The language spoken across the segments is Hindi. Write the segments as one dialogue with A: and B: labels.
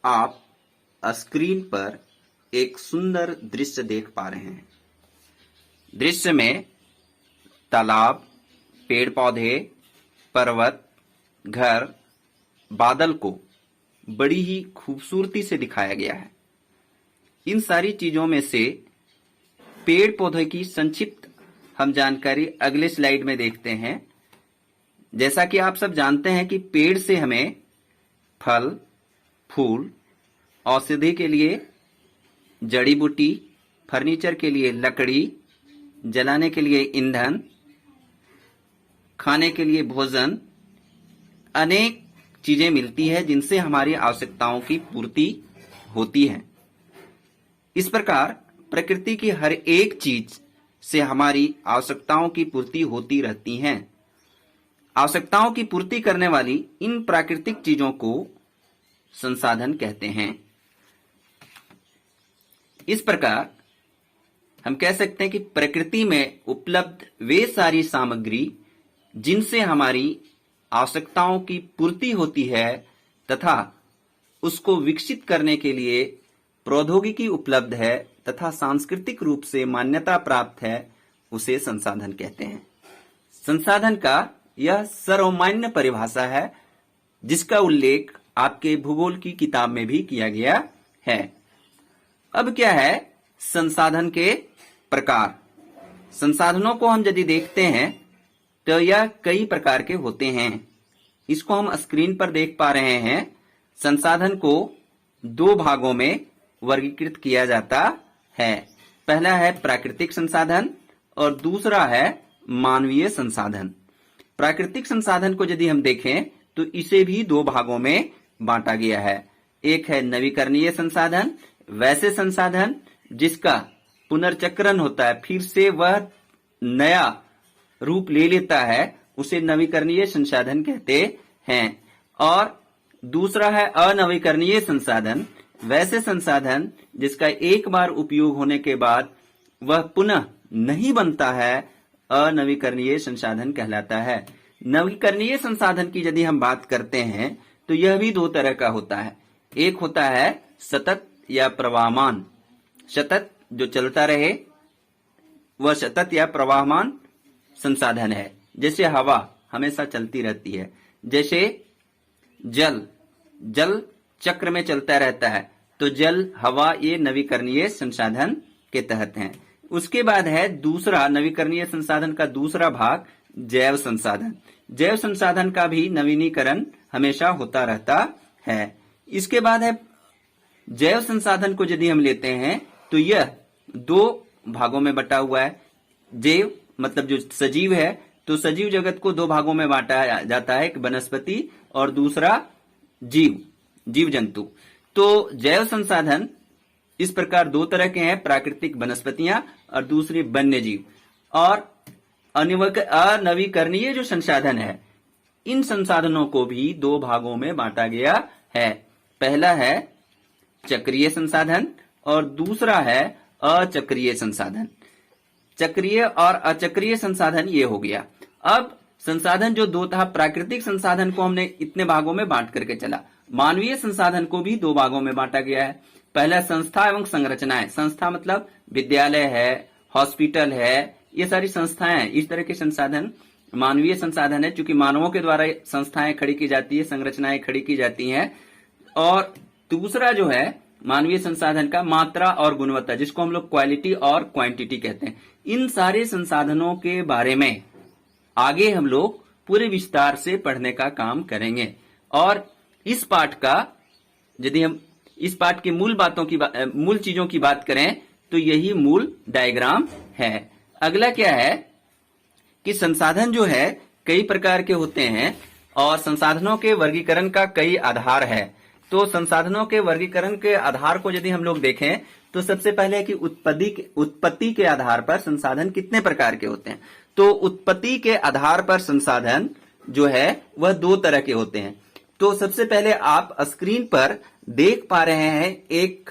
A: आप स्क्रीन पर एक सुंदर दृश्य देख पा रहे हैं। दृश्य में तालाब, पेड़ पौधे, पर्वत, घर, बादल को बड़ी ही खूबसूरती से दिखाया गया है। इन सारी चीजों में से पेड़ पौधे की संक्षिप्त हम जानकारी अगले स्लाइड में देखते हैं। जैसा कि आप सब जानते हैं कि पेड़ से हमें फल, फूल, औषधि के लिए जड़ी बूटी, फर्नीचर के लिए लकड़ी, जलाने के लिए ईंधन, खाने के लिए भोजन, अनेक चीजें मिलती है जिनसे हमारी आवश्यकताओं की पूर्ति होती है। इस प्रकार प्रकृति की हर एक चीज से हमारी आवश्यकताओं की पूर्ति होती रहती है। आवश्यकताओं की पूर्ति करने वाली इन प्राकृतिक चीजों को संसाधन कहते हैं। इस प्रकार हम कह सकते हैं कि प्रकृति में उपलब्ध वे सारी सामग्री जिनसे हमारी आवश्यकताओं की पूर्ति होती है तथा उसको विकसित करने के लिए प्रौद्योगिकी उपलब्ध है तथा सांस्कृतिक रूप से मान्यता प्राप्त है, उसे संसाधन कहते हैं। संसाधन का यह सर्वमान्य परिभाषा है जिसका उल्लेख आपके भूगोल की किताब में भी किया गया है। अब क्या है संसाधन के प्रकार? संसाधनों को हम यदि देखते हैं तो यह कई प्रकार के होते हैं। इसको हम स्क्रीन पर देख पा रहे हैं। संसाधन को दो भागों में वर्गीकृत किया जाता है। पहला है प्राकृतिक संसाधन और दूसरा है मानवीय संसाधन। प्राकृतिक संसाधन को यदि हम देखें तो इसे भी दो भागों में बांटा गया है। एक है नवीकरणीय संसाधन, वैसे संसाधन जिसका पुनर्चक्रण होता है, फिर से वह नया रूप ले लेता है, उसे नवीकरणीय संसाधन कहते हैं। और दूसरा है अनवीकरणीय संसाधन, वैसे संसाधन जिसका एक बार उपयोग होने के बाद वह पुनः नहीं बनता है, अनवीकरणीय संसाधन कहलाता है। नवीकरणीय संसाधन की यदि हम बात करते हैं तो यह भी दो तरह का होता है। एक होता है सतत या प्रवाहमान। सतत जो चलता रहे वह सतत या प्रवाहमान संसाधन है। जैसे हवा हमेशा चलती रहती है, जैसे जल चक्र में चलता रहता है, तो जल, हवा ये नवीकरणीय संसाधन के तहत हैं। उसके बाद है दूसरा नवीकरणीय संसाधन का दूसरा भाग जैव संसाधन। जैव संसाधन का भी नवीनीकरण हमेशा होता रहता है। इसके बाद है जैव संसाधन को यदि हम लेते हैं तो यह दो भागों में बटा हुआ है। जैव मतलब जो सजीव है, तो सजीव जगत को दो भागों में बांटा जाता है, एक वनस्पति और दूसरा जीव जंतु। तो जैव संसाधन इस प्रकार दो तरह के हैं, प्राकृतिक वनस्पतियां और दूसरी वन्य जीव। और अनवीकरणीय जो संसाधन है, इन संसाधनों को भी दो भागों में बांटा गया है। पहला है चक्रीय संसाधन और दूसरा है अचक्रीय संसाधन। चक्रीय और अचक्रीय संसाधन ये हो गया। अब संसाधन जो दो था, प्राकृतिक संसाधन को हमने इतने भागों में बांट करके चला। मानवीय संसाधन को भी दो भागों में बांटा गया है। पहला संस्था एवं संरचनाएं। संस्था मतलब विद्यालय है, हॉस्पिटल है, ये सारी संस्थाएं हैं। इस तरह के संसाधन मानवीय संसाधन है, क्योंकि मानवों के द्वारा संस्थाएं खड़ी की जाती है, संरचनाएं खड़ी की जाती हैं। और दूसरा जो है मानवीय संसाधन का मात्रा और गुणवत्ता, जिसको हम लोग क्वालिटी और क्वांटिटी कहते हैं। इन सारे संसाधनों के बारे में आगे हम लोग पूरे विस्तार से पढ़ने का काम करेंगे। और इस पाठ का यदि हम इस पाठ की मूल चीजों की बात करें तो यही मूल डायग्राम है। अगला क्या है कि संसाधन जो है कई प्रकार के होते हैं और संसाधनों के वर्गीकरण का कई आधार है। तो संसाधनों के वर्गीकरण के आधार को यदि हम लोग देखें तो सबसे पहले है कि उत्पत्ति के आधार पर संसाधन कितने प्रकार के होते हैं। तो उत्पत्ति के आधार पर संसाधन जो है वह दो तरह के होते हैं। तो सबसे पहले आप स्क्रीन पर देख पा रहे हैं, एक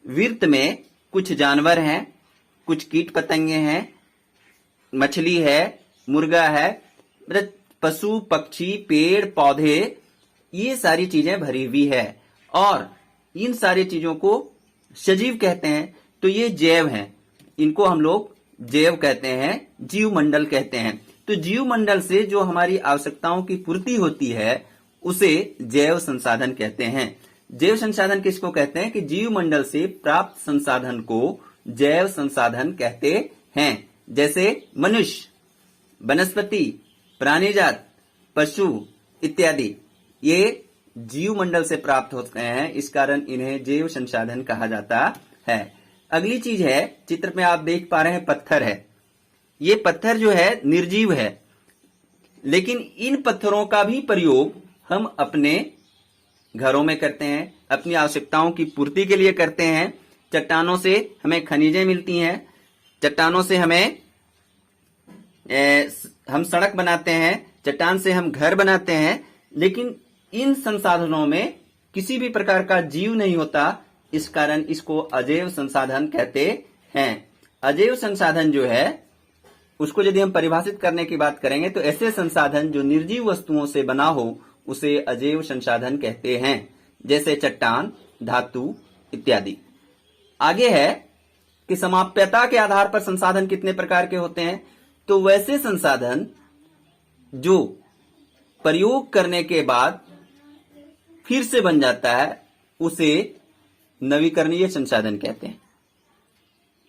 A: वृत्त में कुछ जानवर हैं, कुछ कीट पतंगे हैं, मछली है, मुर्गा है, मतलब पशु पक्षी, पेड़ पौधे, ये सारी चीजें भरी हुई है। और इन सारी चीजों को सजीव कहते हैं। तो ये जैव हैं, इनको हम लोग जैव कहते हैं, जीव मंडल कहते हैं। तो जीव मंडल से जो हमारी आवश्यकताओं की पूर्ति होती है उसे जैव संसाधन कहते हैं। जैव संसाधन किसको कहते हैं कि जीव मंडल से प्राप्त संसाधन को जैव संसाधन कहते हैं। जैसे मनुष्य, वनस्पति, प्राणीजात, पशु इत्यादि ये जीव मंडल से प्राप्त होते हैं, इस कारण इन्हें जैव संसाधन कहा जाता है। अगली चीज है, चित्र में आप देख पा रहे हैं पत्थर है। ये पत्थर जो है निर्जीव है, लेकिन इन पत्थरों का भी प्रयोग हम अपने घरों में करते हैं, अपनी आवश्यकताओं की पूर्ति के लिए करते हैं। चट्टानों से हमें खनिजें मिलती हैं, चट्टानों से हम सड़क बनाते हैं, चट्टान से हम घर बनाते हैं, लेकिन इन संसाधनों में किसी भी प्रकार का जीव नहीं होता, इस कारण इसको अजैव संसाधन कहते हैं। अजैव संसाधन जो है उसको यदि हम परिभाषित करने की बात करेंगे तो ऐसे संसाधन जो निर्जीव वस्तुओं से बना हो उसे अजैव संसाधन कहते हैं, जैसे चट्टान, धातु इत्यादि। आगे है कि समाप्यता के आधार पर संसाधन कितने प्रकार के होते हैं। तो वैसे संसाधन जो प्रयोग करने के बाद फिर से बन जाता है उसे नवीकरणीय संसाधन कहते हैं।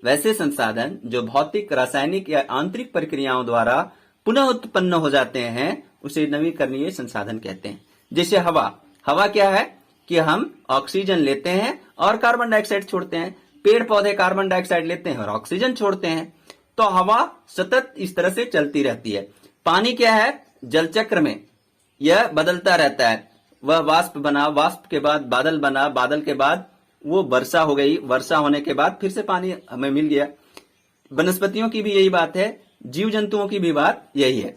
A: वैसे संसाधन जो भौतिक, रासायनिक या आंतरिक प्रक्रियाओं द्वारा पुनः उत्पन्न हो जाते हैं उसे नवीकरणीय संसाधन कहते हैं। जैसे हवा। हवा क्या है कि हम ऑक्सीजन लेते हैं और कार्बन डाइऑक्साइड छोड़ते हैं, पेड़ पौधे कार्बन डाइऑक्साइड लेते हैं और ऑक्सीजन छोड़ते हैं। तो हवा सतत इस तरह से चलती रहती है। पानी क्या है, जल चक्र में यह बदलता रहता है। वह वाष्प बना, वाष्प के बाद बादल बना, बादल के बाद वो वर्षा हो गई, वर्षा होने के बाद फिर से पानी हमें मिल गया। वनस्पतियों की भी यही बात है, जीव जंतुओं की भी बात यही है।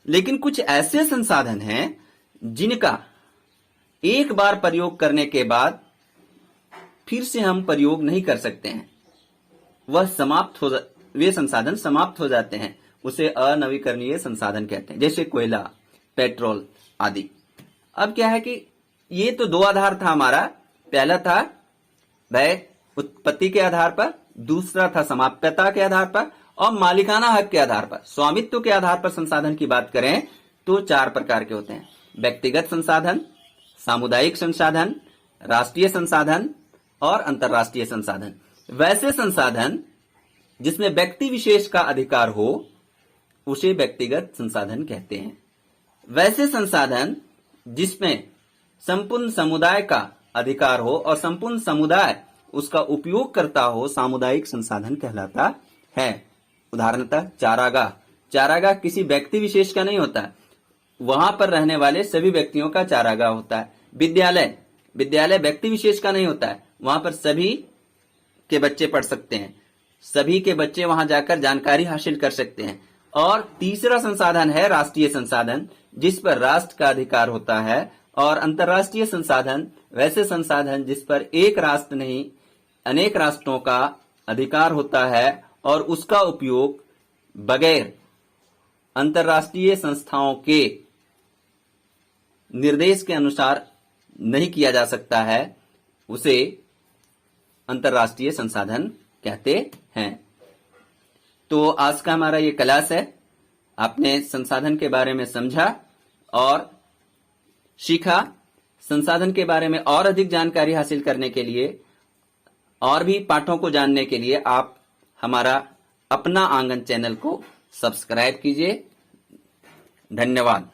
A: लेकिन कुछ ऐसे संसाधन हैं जिनका एक बार प्रयोग करने के बाद फिर से हम प्रयोग नहीं कर सकते हैं, वे संसाधन समाप्त हो जाते हैं, उसे अनवीकरणीय संसाधन कहते हैं। जैसे कोयला, पेट्रोल आदि। अब क्या है कि ये तो दो आधार था हमारा, पहला था वह उत्पत्ति के आधार पर, दूसरा था समाप्यता के आधार पर, और मालिकाना हक के आधार पर, स्वामित्व के आधार पर संसाधन की बात करें तो चार प्रकार के होते हैं। व्यक्तिगत संसाधन, सामुदायिक संसाधन, राष्ट्रीय संसाधन और अंतर्राष्ट्रीय संसाधन। वैसे संसाधन जिसमें व्यक्ति विशेष का अधिकार हो उसे व्यक्तिगत संसाधन कहते हैं। वैसे संसाधन जिसमें संपूर्ण समुदाय का अधिकार हो और संपूर्ण समुदाय उसका उपयोग करता हो, सामुदायिक संसाधन कहलाता है। उदाहरणतः चारागाह। चारागाह किसी व्यक्ति विशेष का नहीं होता, वहां पर रहने वाले सभी व्यक्तियों का चारागाह होता है। विद्यालय, विद्यालय व्यक्ति विशेष का नहीं होता है, वहां पर सभी के बच्चे पढ़ सकते हैं, सभी के बच्चे वहां जाकर जानकारी हासिल कर सकते हैं। और तीसरा संसाधन है राष्ट्रीय संसाधन, जिस पर राष्ट्र का अधिकार होता है। और अंतर्राष्ट्रीय संसाधन वैसे संसाधन जिस पर एक राष्ट्र नहीं अनेक राष्ट्रों का अधिकार होता है और उसका उपयोग बगैर अंतर्राष्ट्रीय संस्थाओं के निर्देश के अनुसार नहीं किया जा सकता है, उसे अंतर्राष्ट्रीय संसाधन कहते हैं। तो आज का हमारा ये क्लास है, आपने संसाधन के बारे में समझा और सीखा। संसाधन के बारे में और अधिक जानकारी हासिल करने के लिए और भी पाठों को जानने के लिए आप हमारा अपना आंगन चैनल को सब्सक्राइब कीजिए। धन्यवाद।